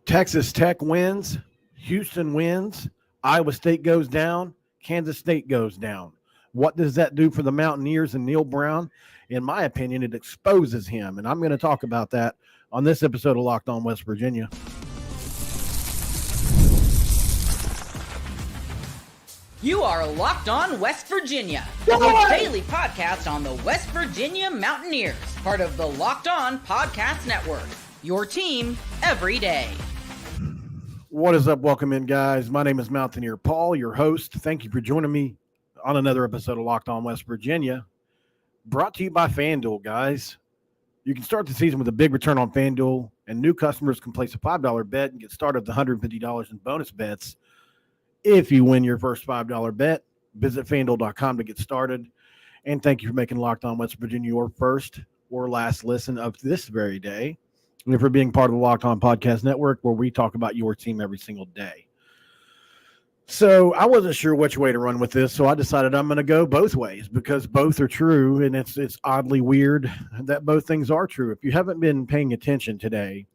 Texas Tech wins, Houston wins, Iowa State goes down, Kansas State goes down. What does that do for the Mountaineers and Neal Brown? In my opinion, it exposes him, and I'm going to talk about that on this episode of Locked On West Virginia. You are Locked On West Virginia, your daily podcast on the West Virginia Mountaineers, part of the Locked On Podcast Network, your team every day. What is up? Welcome in, guys. My name is Mountaineer Paul, your host. Thank you for joining me on another episode of Locked On West Virginia, brought to you by FanDuel, guys. You can start the season with a big return on FanDuel, and new customers can place a $5 bet and get started with $150 in bonus bets. If you win your first $5 bet, visit FanDuel.com to get started. And thank you for making Locked On West Virginia your first or last listen of this very day, and for being part of the Locked On Podcast Network, where we talk about your team every single day. So I wasn't sure which way to run with this, so I decided I'm going to go both ways because both are true, and it's oddly weird that both things are true. If you haven't been paying attention today,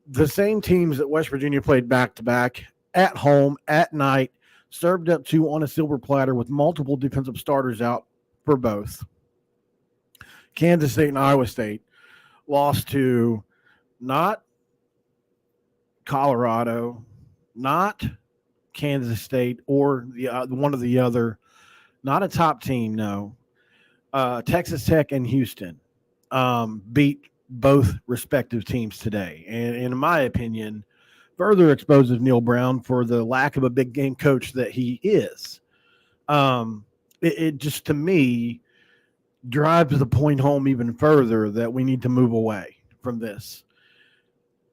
the same teams that West Virginia played back-to-back at home, at night, served up to on a silver platter with multiple defensive starters out for both. Kansas State and Iowa State lost to not Colorado, not Kansas State, or one of the other, not a top team, no. Texas Tech and Houston beat both respective teams today. And in my opinion, further exposes Neal Brown for the lack of a big game coach that he is. It just, to me, drives the point home even further that we need to move away from this.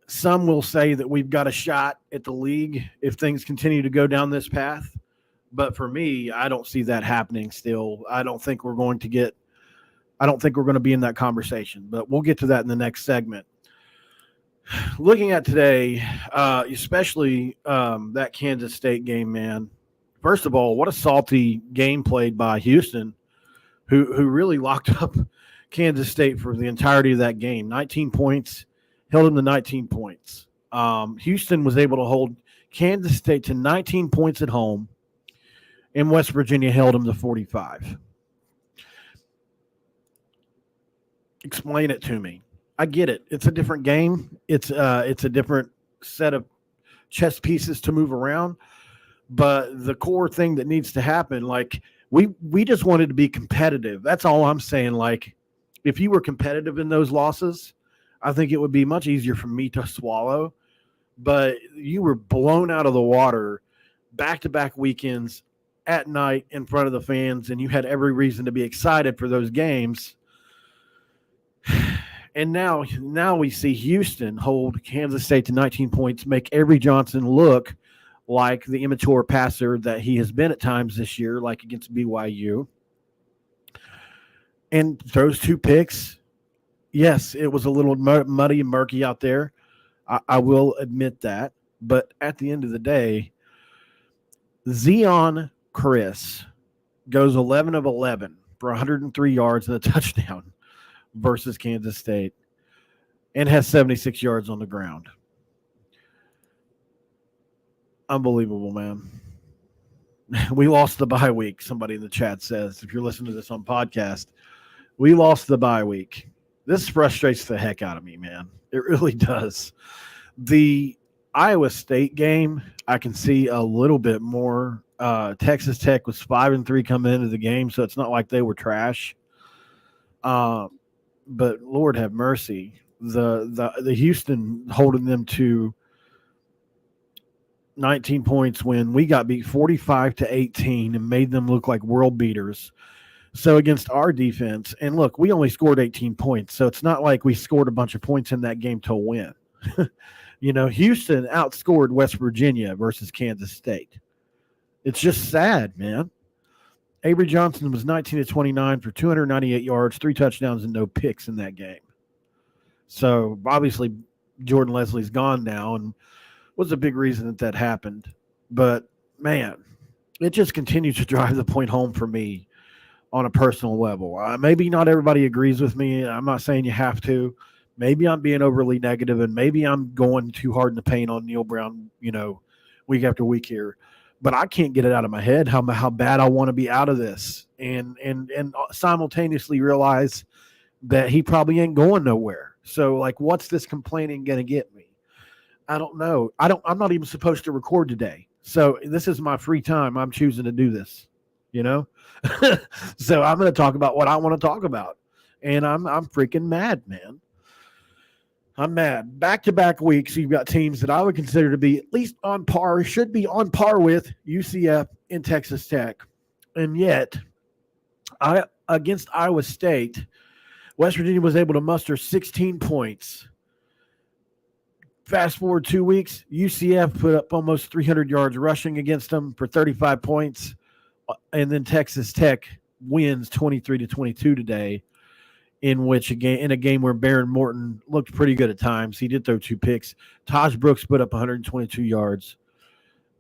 Some will say that we've got a shot at the league if things continue to go down this path. But for me, I don't see that happening still. I don't think we're going to be in that conversation, but we'll get to that in the next segment. Looking at today, especially that Kansas State game, man, first of all, what a salty game played by Houston, who really locked up Kansas State for the entirety of that game. 19 points, held them to 19 points. Houston was able to hold Kansas State to 19 points at home, and West Virginia held them to 45. Explain it to me. I get it. It's a different game. It's a different set of chess pieces to move around. But the core thing that needs to happen, like we just wanted to be competitive. That's all I'm saying. Like, if you were competitive in those losses, I think it would be much easier for me to swallow. But you were blown out of the water back-to-back weekends at night in front of the fans, and you had every reason to be excited for those games. And now we see Houston hold Kansas State to 19 points, make Avery Johnson look like the immature passer that he has been at times this year, like against BYU. And throws two picks. Yes, it was a little muddy and murky out there. I will admit that. But at the end of the day, Zion Chris goes 11 of 11 for 103 yards and a touchdown versus Kansas State, and has 76 yards on the ground. Unbelievable, man. We lost the bye week, somebody in the chat says. If you're listening to this on podcast, we lost the bye week. This frustrates the heck out of me, man. It really does. The Iowa State game, I can see a little bit more. Texas Tech was 5-3 coming into the game, so it's not like they were trash. But Lord have mercy, the Houston holding them to 19 points when we got beat 45-18 and made them look like world beaters. So against our defense, and look, we only scored 18 points, so it's not like we scored a bunch of points in that game to win. Houston outscored West Virginia versus Kansas State. It's just sad, man. Avery Johnson was 19-29 for 298 yards, 3 touchdowns, and no picks in that game. So, obviously, Jordan Leslie's gone now and was a big reason that happened. But, man, it just continues to drive the point home for me on a personal level. Maybe not everybody agrees with me. I'm not saying you have to. Maybe I'm being overly negative, and maybe I'm going too hard in the paint on Neal Brown, week after week here. But I can't get it out of my head how bad I want to be out of this, and simultaneously realize that he probably ain't going nowhere. So, like, what's this complaining going to get me? I don't know. I'm not even supposed to record today. So this is my free time. I'm choosing to do this, So I'm going to talk about what I want to talk about. And I'm freaking mad, man. I'm mad. Back-to-back weeks, you've got teams that I would consider to be at least on par, should be on par with UCF and Texas Tech. And yet, against Iowa State, West Virginia was able to muster 16 points. Fast forward 2 weeks, UCF put up almost 300 yards rushing against them for 35 points. And then Texas Tech wins 23-22 today, in a game where Baron Morton looked pretty good at times. He did throw 2 picks. Taj Brooks put up 122 yards.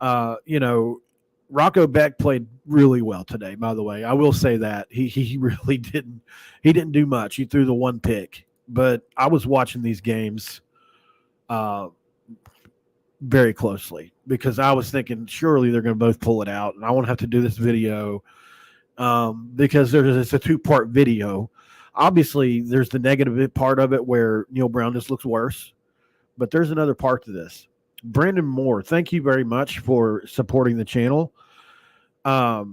Rocco Beck played really well today, by the way. I will say that. He really didn't. He didn't do much. He threw the 1 pick. But I was watching these games very closely because I was thinking surely they're going to both pull it out, and I won't have to do this video because it's a 2-part video. Obviously, there's the negative part of it where Neal Brown just looks worse, but there's another part to this. Brandon Moore, thank you very much for supporting the channel. I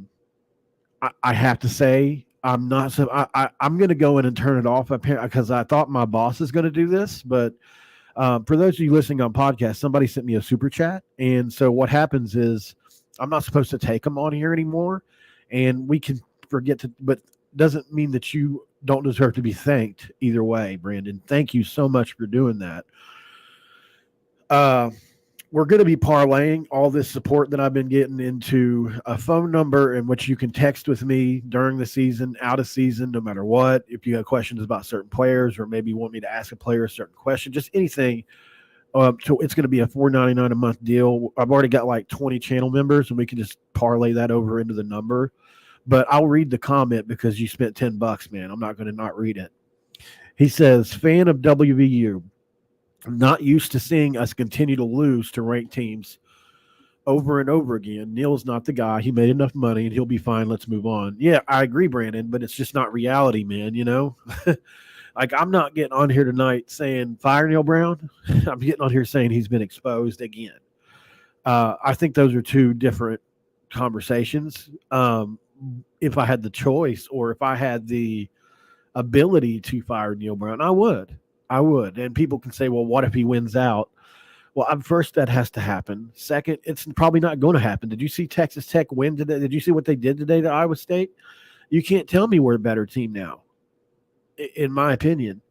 have to say I'm not. So I'm going to go in and turn it off because I thought my boss is going to do this, but. For those of you listening on podcast, somebody sent me a super chat. And so what happens is I'm not supposed to take them on here anymore. And we can forget to, but doesn't mean that you don't deserve to be thanked either way, Brandon. Thank you so much for doing that. We're going to be parlaying all this support that I've been getting into a phone number in which you can text with me during the season, out of season, no matter what. If you have questions about certain players or maybe you want me to ask a player a certain question, just anything. So it's going to be a $4.99 a month deal. I've already got like 20 channel members, and we can just parlay that over into the number. But I'll read the comment because you spent $10, man. I'm not going to not read it. He says, fan of WVU. I'm not used to seeing us continue to lose to ranked teams over and over again. Neal's not the guy. He made enough money and he'll be fine. Let's move on. Yeah, I agree, Brandon, but it's just not reality, man, Like, I'm not getting on here tonight saying fire Neal Brown. I'm getting on here saying he's been exposed again. I think those are 2 different conversations. If I had the choice or if I had the ability to fire Neal Brown, I would. And people can say, well, what if he wins out? Well, first, that has to happen. Second, it's probably not going to happen. Did you see Texas Tech win today? Did you see what they did today to Iowa State? You can't tell me we're a better team now, in my opinion.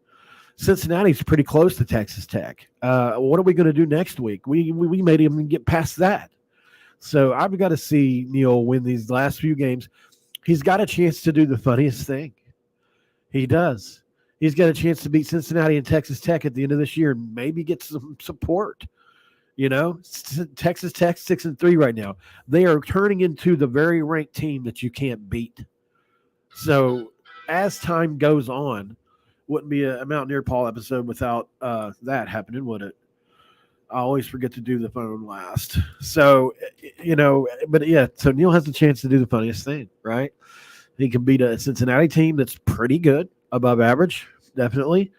Cincinnati's pretty close to Texas Tech. What are we going to do next week? We may even get past that. So I've got to see Neal win these last few games. He's got a chance to do the funniest thing. He does. He's got a chance to beat Cincinnati and Texas Tech at the end of this year and maybe get some support. Texas Tech 6-3 right now. They are turning into the very ranked team that you can't beat. So as time goes on, wouldn't be a Mountaineer Paul episode without that happening, would it? I always forget to do the phone last. So, but yeah, so Neal has a chance to do the funniest thing, right? He can beat a Cincinnati team that's pretty good. Above average, definitely.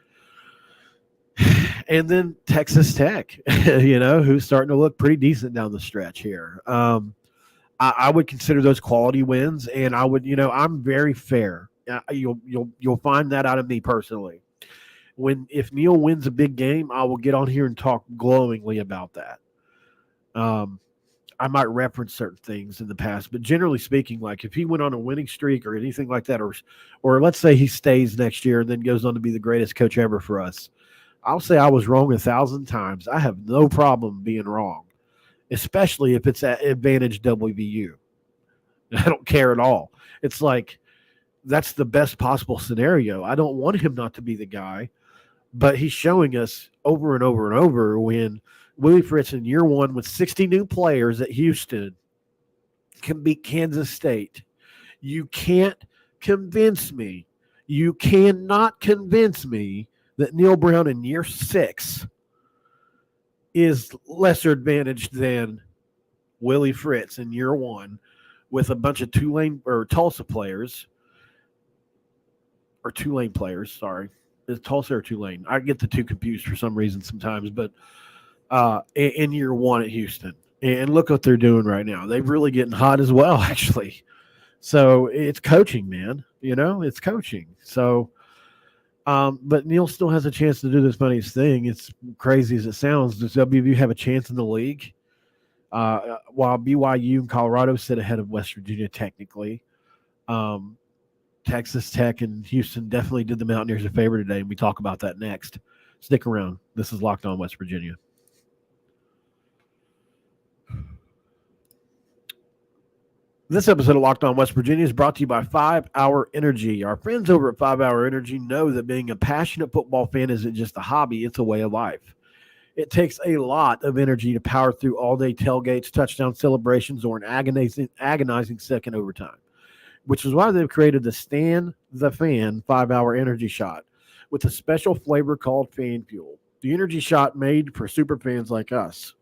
And then Texas Tech, who's starting to look pretty decent down the stretch here. I would consider those quality wins, and I would, I'm very fair. You'll find that out of me personally. If Neal wins a big game, I will get on here and talk glowingly about that. I might reference certain things in the past, but generally speaking, like if he went on a winning streak or anything like that, or let's say he stays next year and then goes on to be the greatest coach ever for us, I'll say I was wrong 1,000 times. I have no problem being wrong, especially if it's at advantage WVU. I don't care at all. It's like that's the best possible scenario. I don't want him not to be the guy, but he's showing us over and over and over when Willie Fritz in year 1 with 60 new players at Houston can beat Kansas State. You can't convince me. You cannot convince me that Neal Brown in year 6 is lesser advantaged than Willie Fritz in year 1 with a bunch of Tulane or Tulsa players or Tulane players. Sorry, is Tulsa or Tulane? I get the two confused for some reason sometimes. But in year 1 at Houston, and look what they're doing right now. They're really getting hot as well, actually. So it's coaching, man. It's coaching. So, but Neal still has a chance to do this funniest thing. It's crazy as it sounds. Does WVU have a chance in the league? While BYU and Colorado sit ahead of West Virginia technically. Texas Tech and Houston definitely did the Mountaineers a favor today, and we talk about that next. Stick around. This is Locked On West Virginia. This episode of Locked On West Virginia is brought to you by 5 Hour Energy. Our friends over at 5 Hour Energy know that being a passionate football fan isn't just a hobby, it's a way of life. It takes a lot of energy to power through all-day tailgates, touchdown celebrations, or an agonizing second overtime, which is why they've created the Stan the Fan 5 Hour Energy Shot with a special flavor called Fan Fuel. The energy shot made for super fans like us.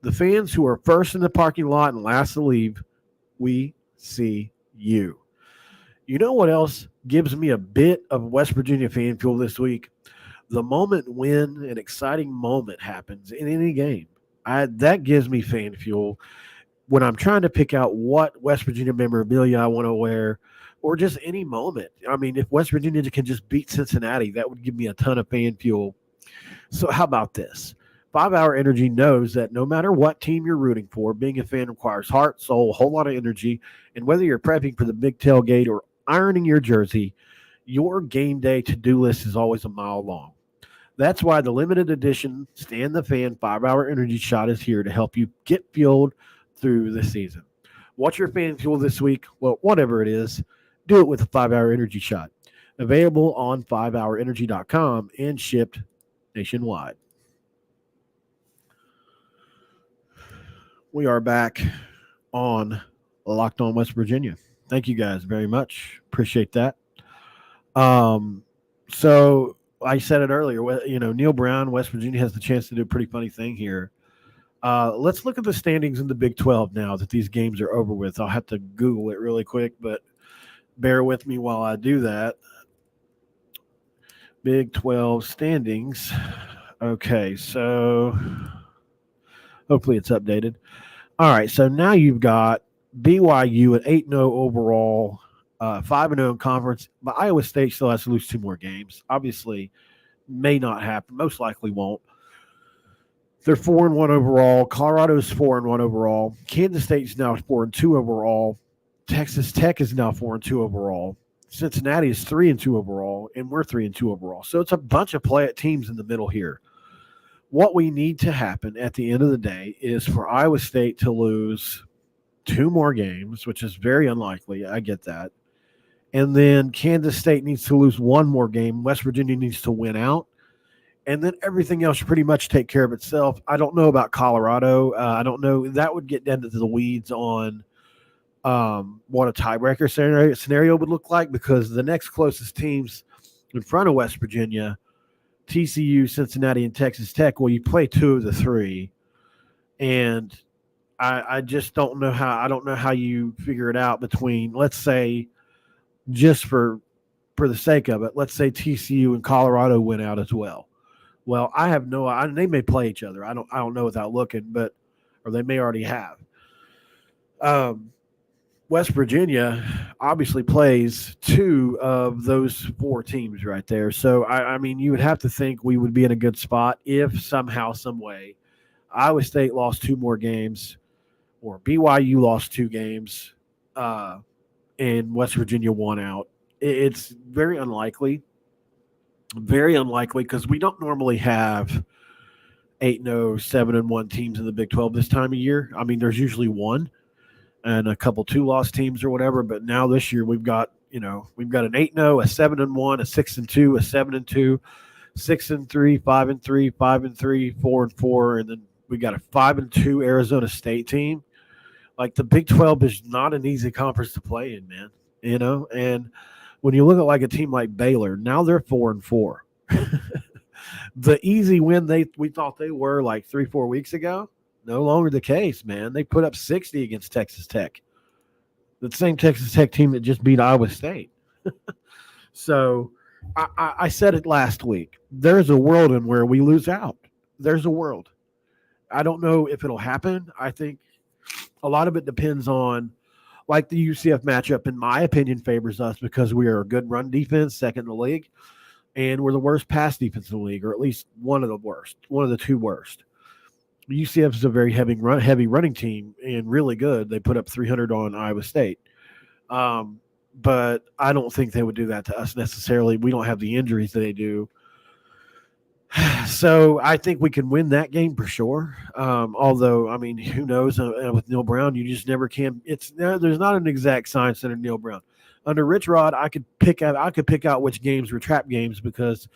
The fans who are first in the parking lot and last to leave. We see you. You know what else gives me a bit of West Virginia fan fuel this week? The moment when an exciting moment happens in any game. That gives me fan fuel when I'm trying to pick out what West Virginia memorabilia I want to wear or just any moment. I mean, if West Virginia can just beat Cincinnati, that would give me a ton of fan fuel. So how about this? 5 Hour Energy knows that no matter what team you're rooting for, being a fan requires heart, soul, a whole lot of energy. And whether you're prepping for the big tailgate or ironing your jersey, your game day to-do list is always a mile long. That's why the limited edition Stan the Fan 5 Hour Energy Shot is here to help you get fueled through the season. What's your fan fuel this week? Well, whatever it is, do it with a 5 Hour Energy Shot. Available on 5hourenergy.com and shipped nationwide. We are back on Locked On West Virginia. Thank you guys very much. Appreciate that. So I said it earlier, Neal Brown, West Virginia has the chance to do a pretty funny thing here. Let's look at the standings in the Big 12 now that these games are over with. I'll have to Google it really quick, but bear with me while I do that. Big 12 standings. Okay, so hopefully it's updated. All right, so now you've got BYU at 8-0 overall, 5-0 in conference, but Iowa State still has to lose 2 more games. Obviously, may not happen, most likely won't. They're 4-1 overall. Colorado's 4-1 overall. Kansas State's now 4-2 overall. Texas Tech is now 4-2 overall. Cincinnati is 3-2 overall, and we're 3-2 overall. So it's a bunch of teams in the middle here. What we need to happen at the end of the day is for Iowa State to lose 2 more games, which is very unlikely. I get that. And then Kansas State needs to lose 1 more game. West Virginia needs to win out. And then everything else pretty much take care of itself. I don't know about Colorado. I don't know. That would get into the weeds on what a tiebreaker scenario would look like, because the next closest teams in front of West Virginia, TCU, Cincinnati, and Texas Tech, well, you play 2 of the 3. And I just don't know how you figure it out between, let's say, just for the sake of it, let's say TCU and Colorado went out as well. Well, they may play each other. I don't know without looking, or they may already have. West Virginia obviously plays 2 of those 4 teams right there. So, I mean, you would have to think we would be in a good spot if somehow, some way, Iowa State lost 2 more games or BYU lost 2 games and West Virginia won out. It's very unlikely because we don't normally have 8-0, 7-1 teams in the Big 12 this time of year. I mean, there's usually 1 and a couple 2-loss teams or whatever. But now this year we've got an 8-0, a 7-1, a 6-2, a 7-2, 6-3, 5-3, 5-3, 4-4, and then we got a 5-2 Arizona State team. Like, the Big 12 is not an easy conference to play in, man. And when you look at like a team like Baylor, now they're 4-4. The easy win we thought they were like 3-4 weeks ago, no longer the case, man. They put up 60 against Texas Tech, the same Texas Tech team that just beat Iowa State. So I said it last week. There's a world in where we lose out. There's a world. I don't know if it'll happen. I think a lot of it depends on, like the UCF matchup, in my opinion, favors us because we are a good run defense, second in the league, and we're the worst pass defense in the league, or at least one of the worst, one of the two worst. UCF is a very heavy running team and really good. They put up 300 on Iowa State. But I don't think they would do that to us necessarily. We don't have the injuries that they do. So I think we can win that game for sure. Although, I mean, who knows? With Neal Brown, you just never can. There's not an exact science under Neal Brown. Under Rich Rod, I could pick out which games were trap games because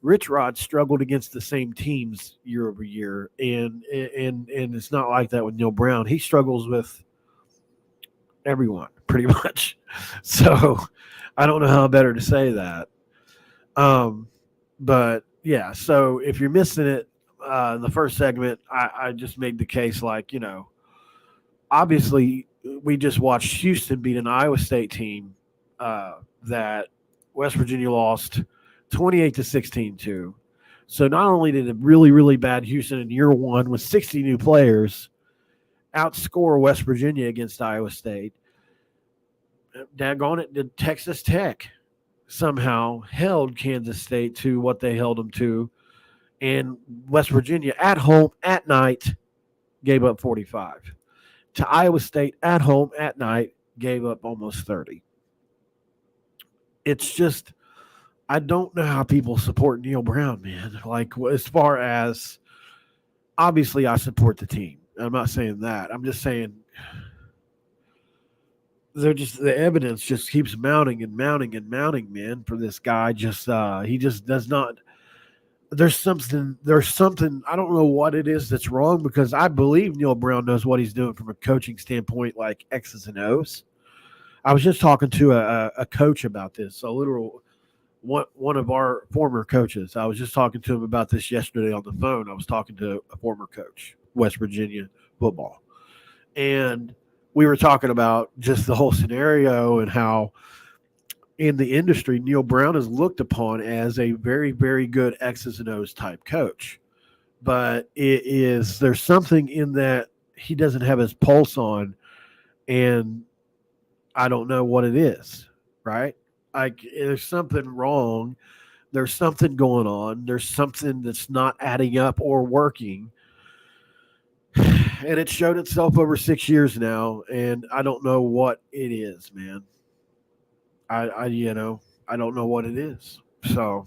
Rich Rod struggled against the same teams year over year, and it's not like that with Neal Brown. He struggles with everyone pretty much. So I don't know how better to say that. But yeah, so if you're missing it, the first segment, I just made the case like, obviously we just watched Houston beat an Iowa State team that West Virginia lost 28-16 to. So not only did a really, really bad Houston in year one with 60 new players outscore West Virginia against Iowa State, daggone it, did Texas Tech somehow held Kansas State to what they held them to, and West Virginia at home at night gave up 45. To Iowa State at home at night gave up almost 30. It's just, I don't know how people support Neal Brown, man. Like, as far as, obviously I support the team. I'm not saying that. I'm just saying the evidence just keeps mounting and mounting and mounting, man, for this guy. He just does not. There's something, I don't know what it is that's wrong, because I believe Neal Brown knows what he's doing from a coaching standpoint, like X's and O's. I was just talking to a coach about this, a literal one of our former coaches. I was just talking to him about this yesterday on the phone. I was talking to a former coach, West Virginia football. And we were talking about just the whole scenario and how in the industry, Neal Brown is looked upon as a very, very good X's and O's type coach. But there's something in that he doesn't have his pulse on, and I don't know what it is, right? Like, there's something wrong. There's something going on. There's something that's not adding up or working. And it showed itself over 6 years now, and I don't know what it is, man. I don't know what it is. So,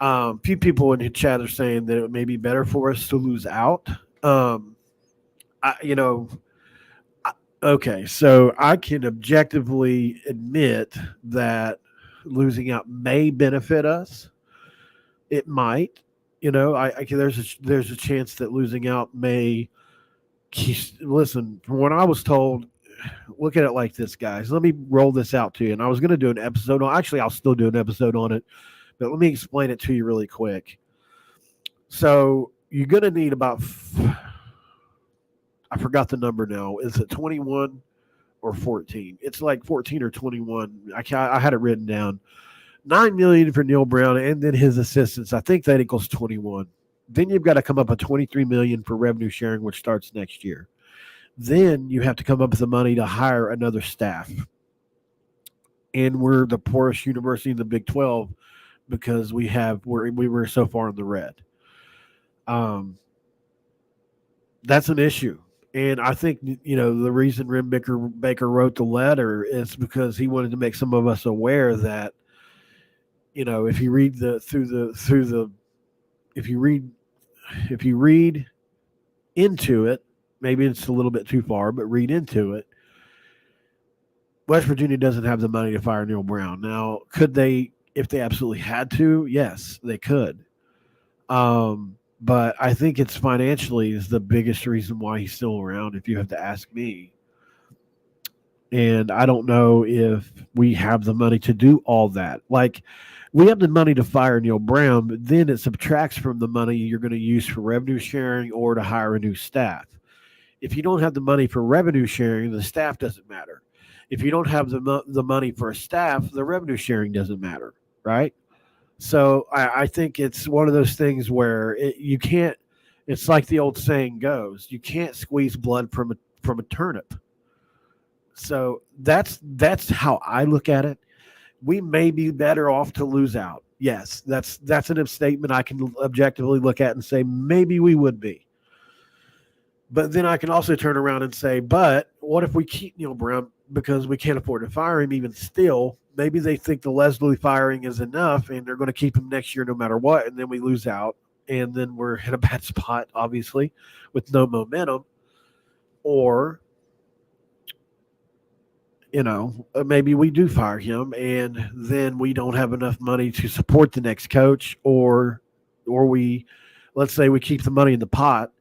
a few people in the chat are saying that it may be better for us to lose out. Okay, so I can objectively admit that losing out may benefit us. It might. There's a chance that losing out may. Listen, from what I was told, look at it like this, guys. Let me roll this out to you. And I was going to do an episode on. Actually, I'll still do an episode on it, but let me explain it to you really quick. So you're going to need about. I forgot the number now. Is it 21 or 14? It's like 14 or 21. I had it written down. $9 million for Neal Brown and then his assistants. I think that equals 21. Then you've got to come up with $23 million for revenue sharing, which starts next year. Then you have to come up with the money to hire another staff. And we're the poorest university in the Big 12 because we were so far in the red. That's an issue. And I think, the reason Rim Baker wrote the letter is because he wanted to make some of us aware that, if you read if you read into it, maybe it's a little bit too far, but read into it. West Virginia doesn't have the money to fire Neal Brown. Now, could they, if they absolutely had to? Yes, they could. But I think it's financially is the biggest reason why he's still around, if you have to ask me. And I don't know if we have the money to do all that. Like, We have the money to fire Neal Brown, but then it subtracts from the money you're going to use for revenue sharing or to hire a new staff. If you don't have the money for revenue sharing, the staff doesn't matter. If you don't have the money for a staff, the revenue sharing doesn't matter, right? So I think it's one of those things where you can't. It's like the old saying goes: you can't squeeze blood from a turnip. So that's how I look at it. We may be better off to lose out. Yes, that's an statement I can objectively look at and say maybe we would be. But then I can also turn around and say, but what if we keep Neal Brown because we can't afford to fire him even still? Maybe they think the Leslie firing is enough and they're going to keep him next year no matter what, and then we lose out. And then we're in a bad spot, obviously, with no momentum. Or, maybe we do fire him and then we don't have enough money to support the next coach, or we, let's say we keep the money in the pot.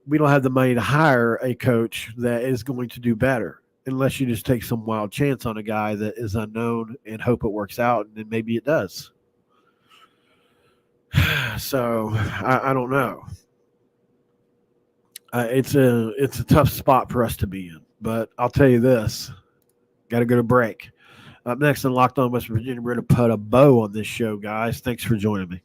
We don't have the money to hire a coach that is going to do better unless you just take some wild chance on a guy that is unknown and hope it works out, and then maybe it does. So I don't know. It's a tough spot for us to be in, but I'll tell you this: got to go to break. Up next on Locked On West Virginia, we're going to put a bow on this show, guys. Thanks for joining me.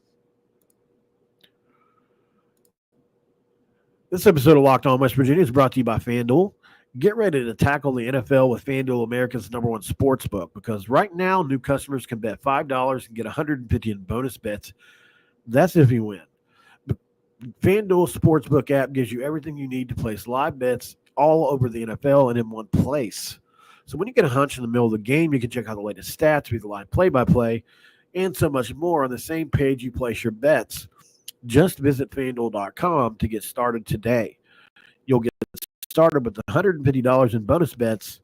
This episode of Locked On West Virginia is brought to you by FanDuel. Get ready to tackle the NFL with FanDuel, America's #1 sports book, because right now new customers can bet $5 and get $150 in bonus bets. That's if you win. The FanDuel Sportsbook app gives you everything you need to place live bets all over the NFL and in one place. So when you get a hunch in the middle of the game, you can check out the latest stats, read the live play-by-play, and so much more on the same page you place your bets. Just visit FanDuel.com to get started today. You'll get started with $150 in bonus bets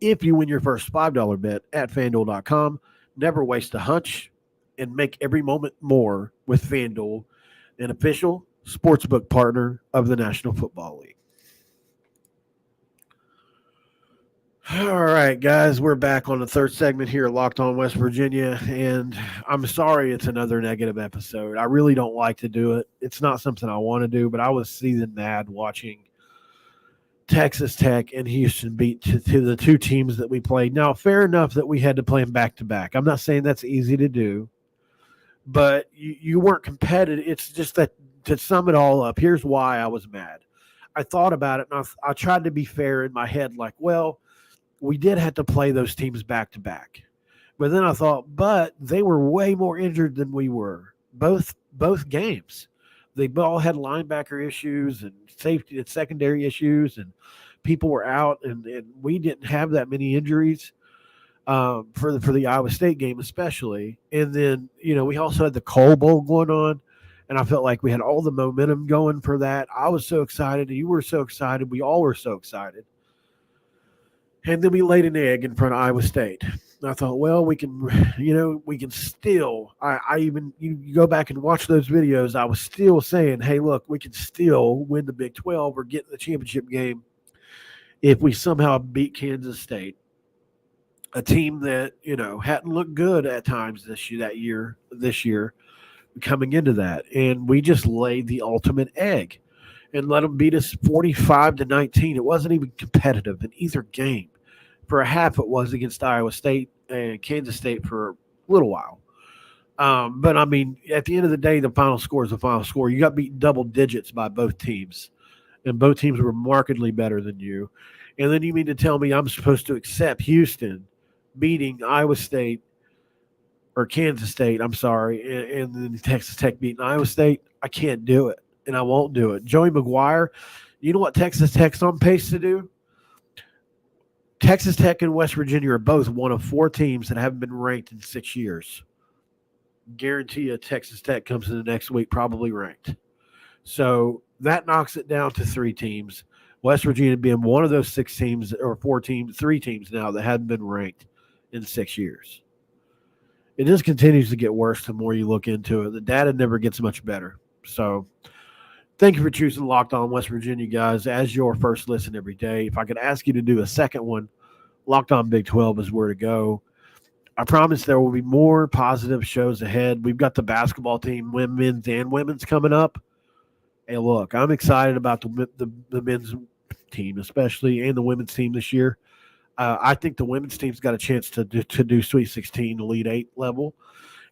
if you win your first $5 bet at FanDuel.com. Never waste a hunch and make every moment more with FanDuel, an official sportsbook partner of the National Football League. All right, guys, we're back on the third segment here at Locked On West Virginia, and I'm sorry it's another negative episode. I really don't like to do it. It's not something I want to do, but I was seething mad watching Texas Tech and Houston beat to the two teams that we played. Now, fair enough that we had to play them back-to-back. I'm not saying that's easy to do, but you weren't competitive. It's just that, to sum it all up, here's why I was mad. I thought about it, and I tried to be fair in my head, like, well, we did have to play those teams back-to-back. But then I thought, but they were way more injured than we were, both games. They all had linebacker issues and safety and secondary issues, and people were out, and we didn't have that many injuries for the Iowa State game especially. And then, we also had the Coal Bowl going on, and I felt like we had all the momentum going for that. I was so excited. You were so excited. We all were so excited. And then we laid an egg in front of Iowa State. And I thought, well, we can still. You go back and watch those videos. I was still saying, hey, look, we can still win the Big 12 or get in the championship game if we somehow beat Kansas State, a team that hadn't looked good at times this year coming into that, and we just laid the ultimate egg and let them beat us 45-19. It wasn't even competitive in either game. For a half, it was against Iowa State and Kansas State for a little while. But, I mean, at the end of the day, the final score is the final score. You got beat double digits by both teams, and both teams were markedly better than you. And then you mean to tell me I'm supposed to accept Houston beating Iowa State or Kansas State, I'm sorry, and then Texas Tech beating Iowa State? I can't do it, and I won't do it. Joey McGuire, you know what Texas Tech's on pace to do? Texas Tech and West Virginia are both one of 4 teams that haven't been ranked in 6 years. Guarantee you Texas Tech comes in the next week probably ranked. So that knocks it down to 3 teams. West Virginia being one of those 6 teams or 3 teams now that hadn't been ranked in 6 years. It just continues to get worse the more you look into it. The data never gets much better. So thank you for choosing Locked On West Virginia, guys, as your first listen every day. If I could ask you to do a second one, Locked On Big 12 is where to go. I promise there will be more positive shows ahead. We've got the basketball team, men's and women's, coming up. Hey, look, I'm excited about the men's team, especially, and the women's team this year. I think the women's team's got a chance to do Sweet 16, Elite 8 level.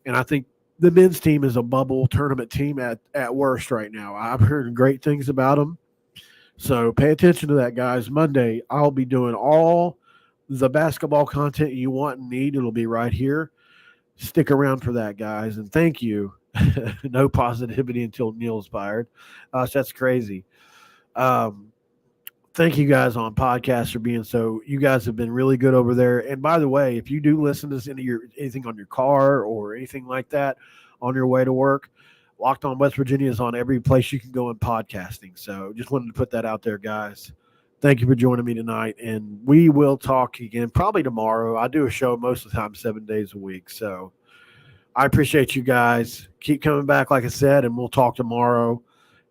And I think the men's team is a bubble tournament team at worst right now. I've heard great things about them. So pay attention to that, guys. Monday, I'll be doing all the basketball content you want and need. It'll be right here. Stick around for that, guys. And thank you. No positivity until Neal's fired. That's crazy. Um, Thank you guys on podcasts for being so. You guys have been really good over there. And by the way, if you do listen to this anything on your car or anything like that on your way to work, Locked On West Virginia is on every place you can go in podcasting. So just wanted to put that out there, guys. Thank you for joining me tonight, and we will talk again probably tomorrow. I do a show most of the time 7 days a week. So I appreciate you guys. Keep coming back, like I said, and we'll talk tomorrow.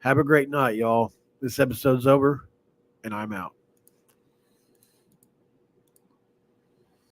Have a great night, y'all. This episode's over, and I'm out.